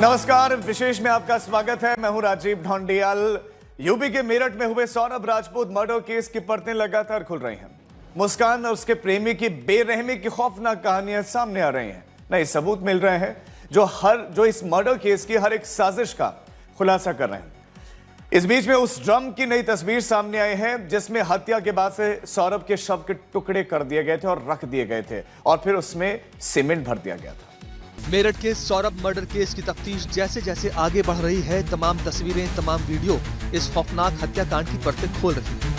नमस्कार, विशेष में आपका स्वागत है। मैं हूं राजीव ढोंडियाल। यूपी के मेरठ में हुए सौरभ राजपूत मर्डर केस की परतें लगातार खुल रही हैं। मुस्कान और उसके प्रेमी की बेरहमी की खौफनाक कहानियां सामने आ रही हैं। नए सबूत मिल रहे हैं जो इस मर्डर केस की हर एक साजिश का खुलासा कर रहे हैं। इस बीच में उस ड्रम की नई तस्वीर सामने आई है जिसमें हत्या के बाद से सौरभ के शव के टुकड़े कर दिए गए थे और रख दिए गए थे और फिर उसमें सीमेंट भर दिया गया था। मेरठ के सौरभ मर्डर केस की तफ्तीश जैसे जैसे आगे बढ़ रही है, तमाम तस्वीरें, तमाम वीडियो इस खौफनाक हत्याकांड की परतें खोल रही है।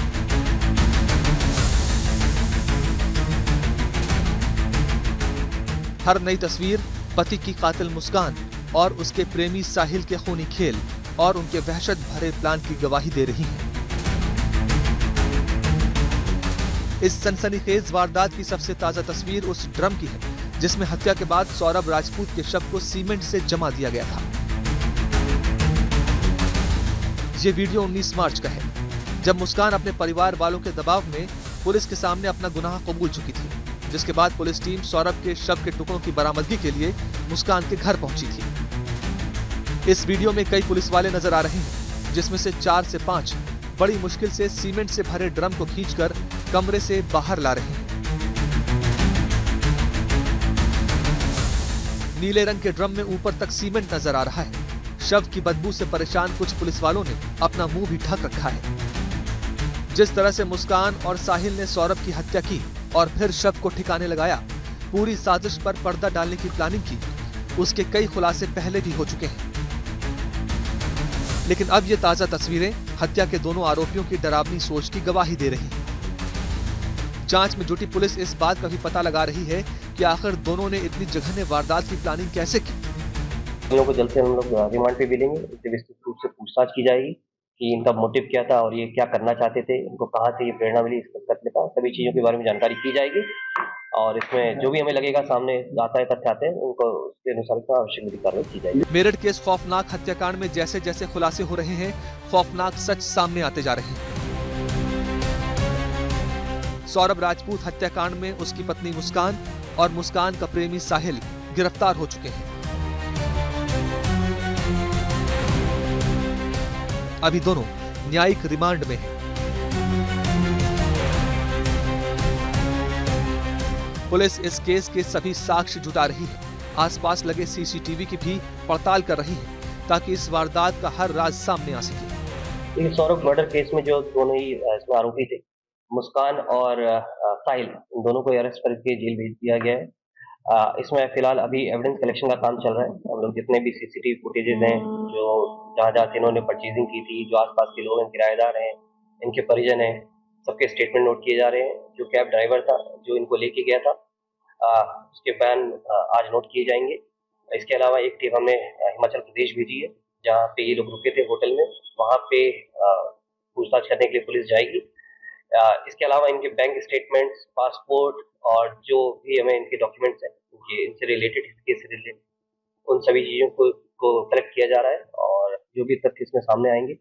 हर नई तस्वीर पति की कातिल मुस्कान और उसके प्रेमी साहिल के खूनी खेल और उनके वहशत भरे प्लान की गवाही दे रही है। इस सनसनीखेज वारदात की सबसे ताजा तस्वीर उस ड्रम की है जिसमें हत्या के बाद सौरभ राजपूत के शव को सीमेंट से जमा दिया गया था। ये वीडियो 19 मार्च का है, जब मुस्कान अपने परिवार वालों के दबाव में पुलिस के सामने अपना गुनाह कबूल चुकी थी, जिसके बाद पुलिस टीम सौरभ के शव के टुकड़ों की बरामदगी के लिए मुस्कान के घर पहुंची थी। इस वीडियो में कई पुलिस वाले नजर आ रहे हैं, जिसमें से 4 से 5 बड़ी मुश्किल से सीमेंट से भरे ड्रम को खींचकर कमरे से बाहर ला रहे हैं। नीले रंग के ड्रम में ऊपर तक सीमेंट नजर आ रहा है। शव की बदबू से परेशान कुछ पुलिस वालों ने अपना मुंह भी ढक रखा है। जिस तरह से मुस्कान और साहिल ने सौरभ की हत्या की और फिर शव को ठिकाने लगाया, पूरी साजिश पर पर्दा डालने की प्लानिंग की, उसके कई खुलासे पहले भी हो चुके हैं। लेकिन अब ये ताजा तस्वीरें हत्या के दोनों आरोपियों की डरावनी सोच की गवाही दे रही हैं। जांच में जुटी पुलिस इस बात का भी पता लगा रही है कि आखिर दोनों ने इतनी जघन्य वारदात की प्लानिंग कैसे की। हम लोग को जल्द से हम लोग रिमांड पे भी लेंगे, इनसे विस्तृत रूप से पूछताछ की जाएगी कि इनका मोटिव क्या था और ये क्या करना चाहते थे, इनको कहाँ से ये प्रेरणा मिली इस कत्ल का, सभी चीजों के बारे में जानकारी की जाएगी और इसमें जो भी हमें लगेगा सामने आता है तथ्य आते हैं उनको उसके अनुसार आवश्यक कार्रवाई की जाएगी। मेरठ के इस खौफनाक हत्याकांड में जैसे जैसे खुलासे हो रहे हैं, खौफनाक सच सामने आते जा रहे हैं। सौरभ राजपूत हत्याकांड में उसकी पत्नी मुस्कान और मुस्कान का प्रेमी साहिल गिरफ्तार हो चुके हैं। अभी दोनों न्यायिक रिमांड में हैं। पुलिस इस केस के सभी साक्ष्य जुटा रही है, आसपास लगे सीसीटीवी की भी पड़ताल कर रही है ताकि इस वारदात का हर राज सामने आ सके। इस सौरभ मर्डर केस में जो दोनों ही इसमें आरोपी थे, मुस्कान और साहिल, इन दोनों को अरेस्ट करके जेल भेज दिया गया है। इसमें फिलहाल अभी एविडेंस कलेक्शन का काम चल रहा है। हम लोग जितने भी सीसीटीवी फुटेजेस हैं, जो जहाँ से इन्होंने परचेजिंग की थी, जो आसपास के लोग हैं, किराएदार हैं, इनके परिजन हैं, सबके स्टेटमेंट नोट किए जा रहे हैं। जो कैब ड्राइवर था जो इनको लेके गया था, उसके बयान आज नोट किए जाएंगे। इसके अलावा एक टीम हमने हिमाचल प्रदेश भेजी है, जहाँ पे ये लोग रुके थे होटल में, वहाँ पे पूछताछ करने के लिए पुलिस जाएगी। इसके अलावा इनके बैंक स्टेटमेंट्स, पासपोर्ट और जो भी हमें इनके डॉक्यूमेंट्स हैं, इनसे रिलेटेड, इसके से रिलेटेड, उन सभी चीज़ों को कलेक्ट किया जा रहा है और जो भी तथ्य इसमें सामने आएंगे,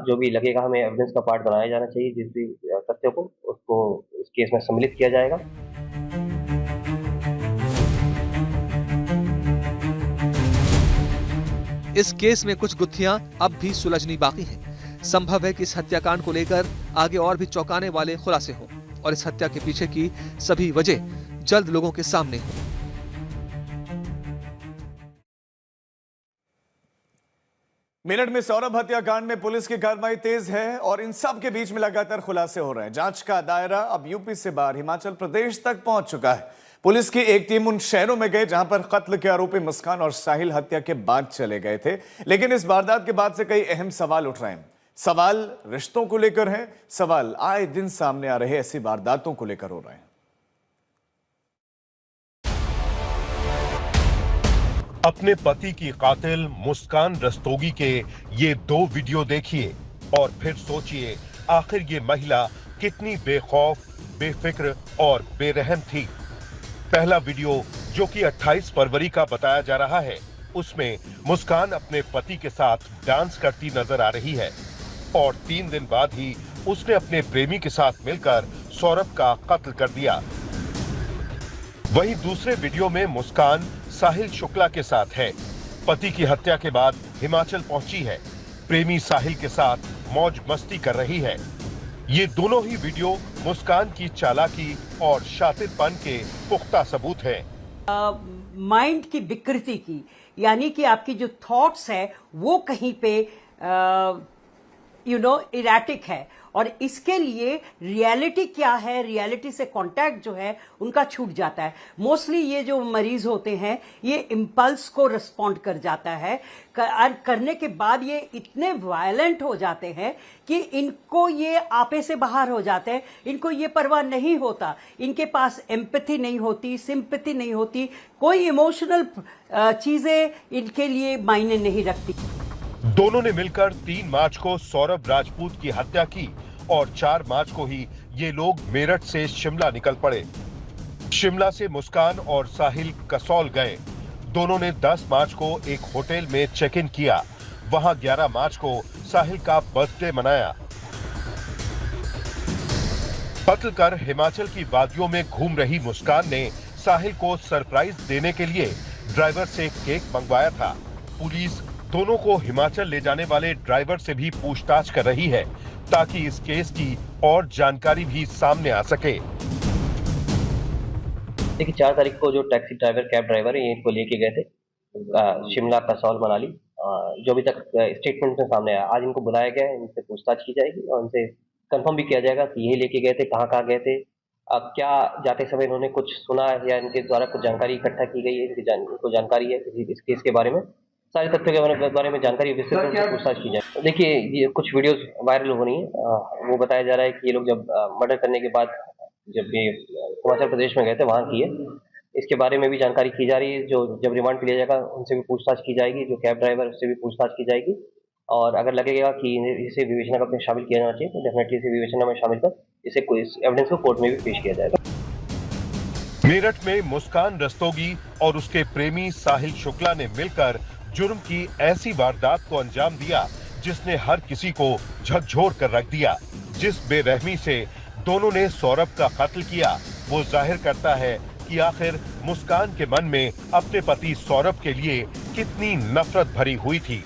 जो भी लगेगा हमें एविडेंस का पार्ट बनाया जाना चाहिए, जिस भी तथ्यों को उसको इस केस में सम्मिलित किया जाएगा। इस केस में कुछ गुत्थियां अब भी सुलझनी बाकी हैं। संभव है कि इस हत्याकांड को लेकर आगे और भी चौंकाने वाले खुलासे हों और इस हत्या के पीछे की सभी वजह जल्द लोगों के सामने हो। मेरठ में सौरभ हत्याकांड में पुलिस की कार्रवाई तेज है और इन सब के बीच में लगातार खुलासे हो रहे हैं। जांच का दायरा अब यूपी से बाहर हिमाचल प्रदेश तक पहुंच चुका है। पुलिस की एक टीम उन शहरों में गए जहां पर कत्ल के आरोपी मुस्कान और साहिल हत्या के बाद चले गए थे, लेकिन इस वारदात के बाद से कई अहम सवाल उठ रहे हैं। सवाल रिश्तों को लेकर है, सवाल आए दिन सामने आ रहे ऐसी वारदातों को लेकर हो रहे हैं। अपने पति की कातिल मुस्कान रस्तोगी के ये 2 वीडियो देखिए और फिर सोचिए आखिर ये महिला कितनी बेखौफ, बेफिक्र और बेरहम थी। पहला वीडियो जो कि 28 फरवरी का बताया जा रहा है, उसमें मुस्कान अपने पति के साथ डांस करती नजर आ रही है और 3 दिन बाद ही उसने अपने प्रेमी के साथ मिलकर सौरभ का कत्ल कर दिया। वहीं दूसरे वीडियो में मुस्कान साहिल शुक्ला के साथ है। पति की हत्या के बाद हिमाचल पहुंची है। प्रेमी साहिल के साथ मौज मस्ती कर रही है। ये दोनों ही वीडियो मुस्कान की चालाकी और शातिरपन के पुख्ता सबूत हैं। माइंड की विकृति की, यानी कि आपकी जो थॉट्स है वो कहीं पे इरेटिक है, और इसके लिए रियलिटी क्या है, रियलिटी से कांटेक्ट जो है उनका छूट जाता है। मोस्टली ये जो मरीज होते हैं ये इम्पल्स को रिस्पॉन्ड कर जाता है, करने के बाद ये इतने वायलेंट हो जाते हैं कि इनको ये आपे से बाहर हो जाते हैं, इनको ये परवाह नहीं होता, इनके पास एम्पैथी नहीं होती, सिंपैथी नहीं होती, कोई इमोशनल चीजें इनके लिए मायने नहीं रखती। दोनों ने मिलकर 3 मार्च को सौरभ राजपूत की हत्या की और 4 मार्च को ही ये लोग मेरठ से शिमला निकल पड़े। शिमला से मुस्कान और साहिल कसौल गए। दोनों ने 10 मार्च को एक होटल में चेक इन किया। वहां 11 मार्च को साहिल का बर्थडे मनाया। कत्ल कर हिमाचल की वादियों में घूम रही मुस्कान ने साहिल को सरप्राइज देने के लिए ड्राइवर से केक मंगवाया था। पुलिस दोनों को हिमाचल ले जाने वाले ड्राइवर से भी पूछताछ कर रही है ताकि इस केस की और जानकारी भी सामने आ सके। देखिए 4 तारीख को जो टैक्सी ड्राइवर, कैब ड्राइवर है, इनको लेके गए थे शिमला, कसौल, मनाली। जो अभी तक स्टेटमेंट में सामने आया, आज इनको बुलाया गया है, इनसे पूछताछ की जाएगी और इनसे कंफर्म भी किया जाएगा कि यही लेके गए थे, कहाँ गए थे, क्या जाते समय इन्होंने कुछ सुना या इनके द्वारा कुछ जानकारी इकट्ठा की गई है, इनको जानकारी है इस केस के बारे में, सारे तथ्यों के बारे में जानकारी विस्तृत रूप से पूछताछ की जाए। देखिए ये कुछ वीडियोस वायरल हो रही हैं, वो बताया जा रहा है कि ये लोग जब मर्डर करने के बाद जब ये हिमाचल प्रदेश में गए थे वहाँ किए। इसके बारे में भी जानकारी की जा रही है। जो जब रिमांड पे लिया जाएगा उनसे भी पूछताछ की जाएगी, जो कैब ड्राइवर उससे भी पूछताछ की जाएगी, और अगर लगेगा कि इसे विवेचना में शामिल किया जाना चाहिए तो डेफिनेटली इसे विवेचना में शामिल कर इसे कोई एविडेंस को कोर्ट में भी पेश किया जाएगा। मेरठ में मुस्कान रस्तोगी और उसके प्रेमी साहिल शुक्ला ने मिलकर जुर्म की ऐसी वारदात को अंजाम दिया जिसने हर किसी को झकझोर कर रख दिया। जिस बेरहमी से दोनों ने सौरभ का कत्ल किया वो जाहिर करता है कि आखिर मुस्कान के मन में अपने पति सौरभ के लिए कितनी नफरत भरी हुई थी।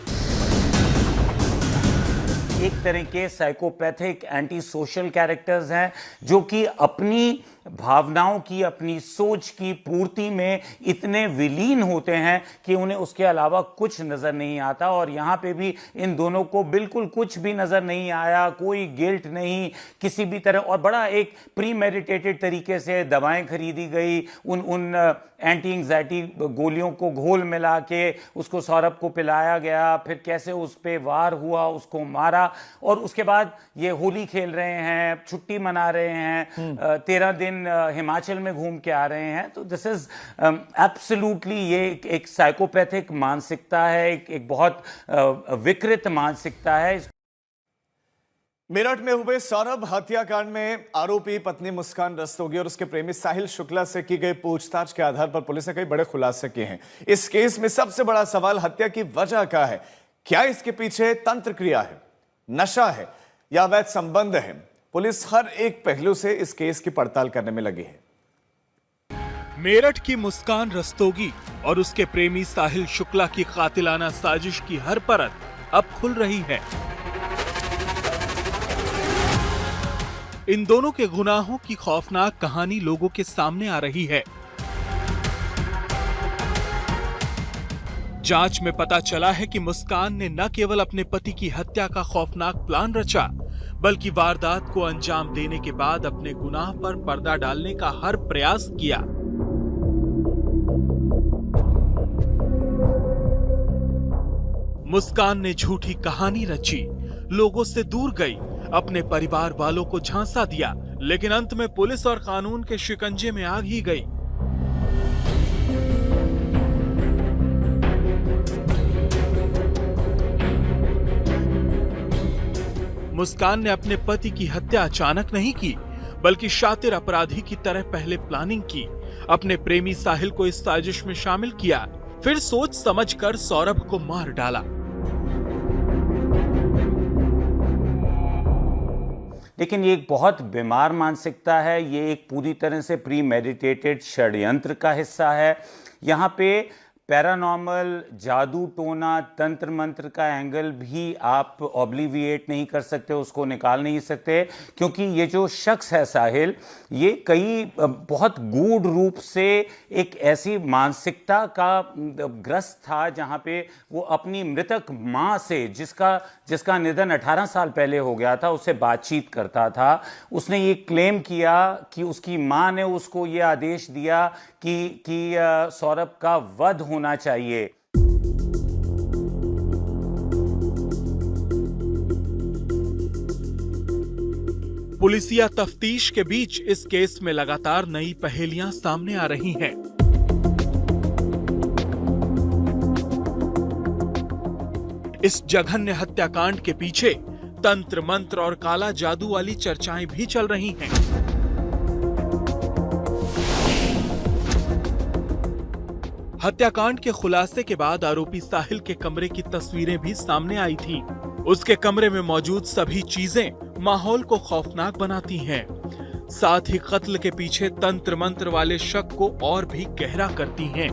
एक तरह के साइकोपैथिक एंटी सोशल कैरेक्टर्स हैं जो कि अपनी भावनाओं की, अपनी सोच की पूर्ति में इतने विलीन होते हैं कि उन्हें उसके अलावा कुछ नजर नहीं आता। और यहाँ पे भी इन दोनों को बिल्कुल कुछ भी नजर नहीं आया, कोई गिल्ट नहीं किसी भी तरह, और बड़ा एक प्री मेडिटेटेड तरीके से दवाएं खरीदी गई, उन एंटी एंग्जाइटी गोलियों को घोल मिला के उसको सौरभ को पिलाया गया, फिर कैसे उस पे वार हुआ, उसको मारा, और उसके बाद ये होली खेल रहे हैं, छुट्टी मना रहे हैं, 13 दिन हिमाचल में घूम के आ रहे हैं। तो दिस इज एब्सोल्युटली ये एक साइकोपैथिक मानसिकता है, एक बहुत विकृत मानसिकता है। मेरठ में हुए सौरभ हत्याकांड में आरोपी पत्नी मुस्कान रस्तोगी और उसके प्रेमी साहिल शुक्ला से की गई पूछताछ के आधार पर पुलिस ने कई बड़े खुलासे किए हैं। इस केस में सबसे बड़ा सवाल हत्या की वजह का है। क्या इसके पीछे तंत्र क्रिया है, नशा है या अवैध संबंध है? पुलिस हर एक पहलू से इस केस की पड़ताल करने में लगी है। मेरठ की मुस्कान रस्तोगी और उसके प्रेमी साहिल शुक्ला की कातिलाना साजिश की हर परत अब खुल रही है। इन दोनों के गुनाहों की खौफनाक कहानी लोगों के सामने आ रही है। जांच में पता चला है कि मुस्कान ने न केवल अपने पति की हत्या का खौफनाक प्लान रचा, बल्कि वारदात को अंजाम देने के बाद अपने गुनाह पर पर्दा डालने का हर प्रयास किया। मुस्कान ने झूठी कहानी रची, लोगों से दूर गई, अपने परिवार वालों को झांसा दिया, लेकिन अंत में पुलिस और कानून के शिकंजे में आ ही गई। मुस्कान ने अपने पति की हत्या अचानक नहीं की, बल्कि शातिर अपराधी की तरह पहले प्लानिंग की, अपने प्रेमी साहिल को इस साजिश में शामिल किया, फिर सोच समझकर सौरभ को मार डाला। लेकिन ये एक बहुत बीमार मानसिकता है, ये एक पूरी तरह से प्री मेडिटेटेड षड्यंत्र का हिस्सा है। यहाँ पे पैरानॉर्मल, जादू टोना, तंत्र मंत्र का एंगल भी आप ऑब्लिविएट नहीं कर सकते, उसको निकाल नहीं सकते, क्योंकि ये जो शख्स है साहिल, ये कई बहुत गूढ़ रूप से एक ऐसी मानसिकता का ग्रस्त था जहाँ पे वो अपनी मृतक माँ से, जिसका निधन 18 साल पहले हो गया था, उससे बातचीत करता था। उसने ये क्लेम किया कि उसकी माँ ने उसको ये आदेश दिया कि सौरभ का वध होना चाहिए। पुलिसिया तफ्तीश के बीच इस केस में लगातार नई पहेलियां सामने आ रही हैं। इस जघन्य हत्याकांड के पीछे तंत्र मंत्र और काला जादू वाली चर्चाएं भी चल रही हैं। हत्याकांड के खुलासे के बाद आरोपी साहिल के कमरे की तस्वीरें भी सामने आई थीं। उसके कमरे में मौजूद सभी चीजें माहौल को खौफनाक बनाती हैं, साथ ही कत्ल के पीछे तंत्र मंत्र वाले शक को और भी गहरा करती हैं।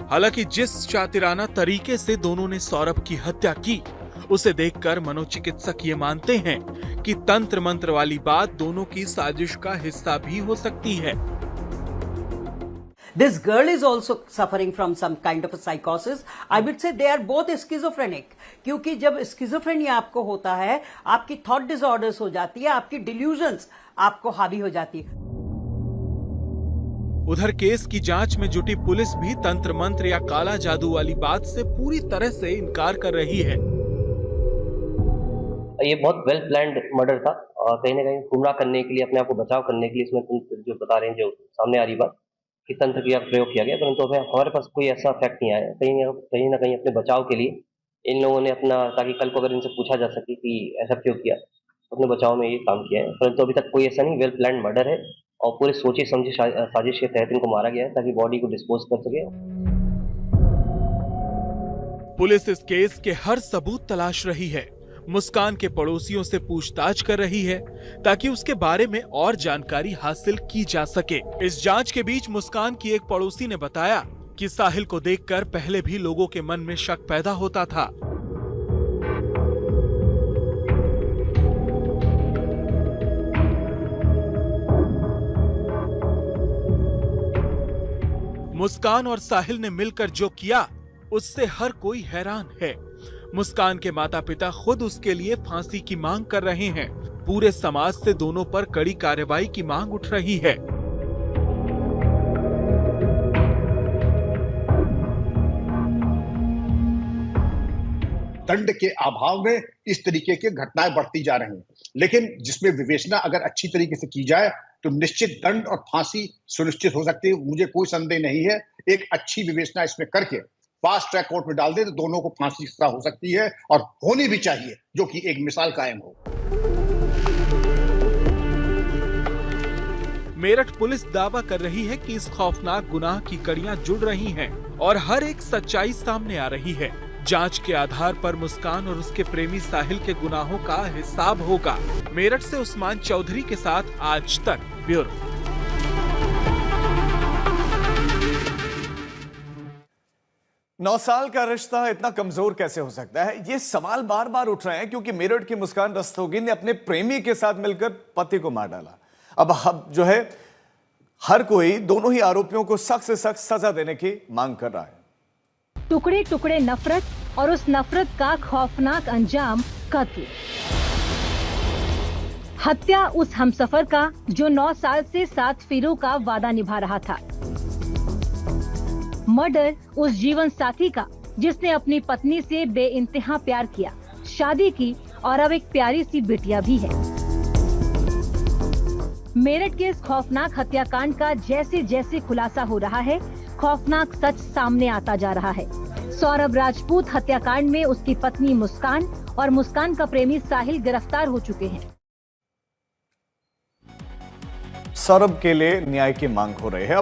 हालांकि जिस शातिराना तरीके से दोनों ने सौरभ की हत्या की, उसे देखकर मनोचिकित्सक ये मानते हैं कि तंत्र मंत्र वाली बात दोनों की साजिश का हिस्सा भी हो सकती है। This girl is also suffering from some kind of a psychosis. I would say they are both schizophrenic. क्योंकि जब स्किज़ोफ्रेनिया आपको होता है, आपकी थॉट डिसऑर्डर्स हो जाती है, आपकी डिल्यूजन्स आपको हावी हो जाती है। उधर केस की जांच में जुटी पुलिस भी तंत्र मंत्र या काला जादू वाली बात से पूरी तरह से इनकार कर रही है। ये बहुत वेल प्लान्ड मर्डर था और कहीं ना कहीं गुमराह करने के लिए, अपने आप को बचाव करने के लिए इसमें तुम जो बता रहे हैं, जो सामने आ रही बात कि तंत्र का प्रयोग किया गया, परंतु हमारे पास कोई ऐसा फैक्ट नहीं आया। कहीं ना कहीं अपने बचाव के लिए इन लोगों ने अपना, ताकि कल को अगर इनसे पूछा जा सके कि ऐसा क्यों किया, अपने बचाव में ये काम किया है, परंतु अभी तक कोई ऐसा नहीं। वेल प्लान्ड मर्डर है और पूरे सोची समझी साजिश के तहत इनको मारा गया है ताकि बॉडी को डिस्पोज कर सके। पुलिस इस केस के हर सबूत तलाश रही है, मुस्कान के पड़ोसियों से पूछताछ कर रही है ताकि उसके बारे में और जानकारी हासिल की जा सके। इस जांच के बीच मुस्कान की एक पड़ोसी ने बताया कि साहिल को देखकर पहले भी लोगों के मन में शक पैदा होता था। मुस्कान और साहिल ने मिलकर जो किया, उससे हर कोई हैरान है। मुस्कान के माता पिता खुद उसके लिए फांसी की मांग कर रहे हैं। पूरे समाज से दोनों पर कड़ी कार्रवाई की मांग उठ रही है। दंड के अभाव में इस तरीके की घटनाएं बढ़ती जा रही हैं, लेकिन जिसमें विवेचना अगर अच्छी तरीके से की जाए तो निश्चित दंड और फांसी सुनिश्चित हो सकती है। मुझे कोई संदेह नहीं है, एक अच्छी विवेचना इसमें करके फास्ट ट्रैक कोर्ट में डाल दे तो दोनों को फांसी सजा हो सकती है, और होनी भी चाहिए, जो कि एक मिसाल कायम हो। मेरठ पुलिस दावा कर रही है कि इस खौफनाक गुनाह की कड़ियां जुड़ रही हैं और हर एक सच्चाई सामने आ रही है। जांच के आधार पर मुस्कान और उसके प्रेमी साहिल के गुनाहों का हिसाब होगा। मेरठ से उस्मान चौधरी के साथ आज तक ब्यूरो। 9 साल का रिश्ता इतना कमजोर कैसे हो सकता है, ये सवाल बार बार उठ रहे हैं क्योंकि मेरठ की मुस्कान रस्तोगी ने अपने प्रेमी के साथ मिलकर पति को मार डाला। अब जो है हर कोई दोनों ही आरोपियों को सख्त से सख्त सजा देने की मांग कर रहा है। टुकड़े टुकड़े नफरत और उस नफरत का खौफनाक अंजाम कत्ल। हत्या उस हमसफर का जो 9 साल से 7 फेरों का वादा निभा रहा था। मर्डर उस जीवन साथी का जिसने अपनी पत्नी से बेइंतहा प्यार किया, शादी की और अब एक प्यारी सी बिटिया भी है। मेरठ के इस खौफनाक हत्याकांड का जैसे जैसे खुलासा हो रहा है, खौफनाक सच सामने आता जा रहा है। सौरभ राजपूत हत्याकांड में उसकी पत्नी मुस्कान और मुस्कान का प्रेमी साहिल गिरफ्तार हो चुके हैं। सौरभ के लिए न्याय की मांग हो रही है।